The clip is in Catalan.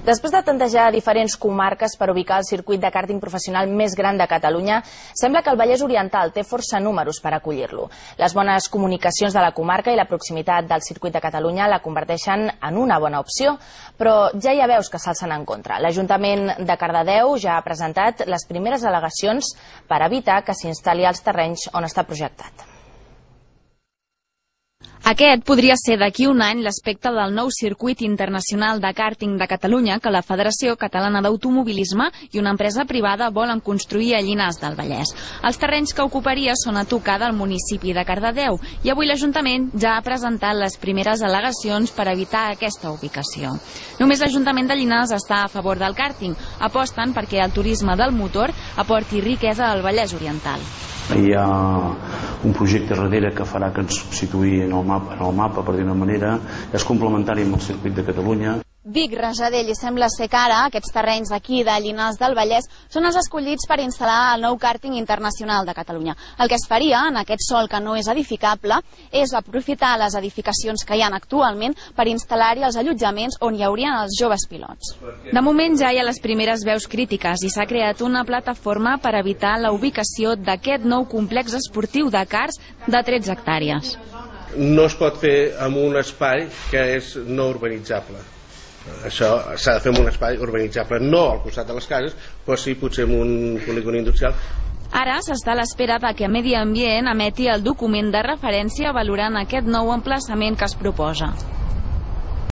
Després de tantejar diferents comarques per ubicar el circuit de kàrting professional més gran de Catalunya, sembla que el Vallès Oriental té força números per acollir-lo. Les bones comunicacions de la comarca i la proximitat del circuit de Catalunya la converteixen en una bona opció, però ja hi ha veus que s'alcen en contra. L'Ajuntament de Cardedeu ja ha presentat les primeres al·legacions per evitar que s'instal·li als terrenys on està projectat. Aquest podria ser d'aquí un any l'aspecte del nou circuit internacional de kàrting de Catalunya que la Federació Catalana d'Automobilisme i una empresa privada volen construir a Llinars del Vallès. Els terrenys que ocuparia són a tocar del municipi de Cardedeu i avui l'Ajuntament ja ha presentat les primeres al·legacions per evitar aquesta ubicació. Només l'Ajuntament de Llinars està a favor del kàrting. Aposten perquè el turisme del motor aporti riquesa al Vallès Oriental. Hi ha un projecte darrere que farà que ens substituï en el mapa per dir-ho manera, és complementari amb el circuit de Catalunya. Vic, Rajadell i sembla ser que ara aquests terrenys d'aquí de Llinars del Vallès són els escollits per instal·lar el nou kàrting internacional de Catalunya. El que es faria en aquest sòl que no és edificable és aprofitar les edificacions que hi ha actualment per instal·lar-hi els allotjaments on hi haurien els joves pilots. De moment ja hi ha les primeres veus crítiques i s'ha creat una plataforma per evitar la ubicació d'aquest nou complex esportiu de karts de 13 hectàrees. No es pot fer en un espai que és no urbanitzable. Això s'ha de fer en un espai urbanitzable, no al costat de les cases, però sí potser en un polígon industrial. Ara s'està a l'espera que Medi Ambient emeti el document de referència valorant aquest nou emplaçament que es proposa.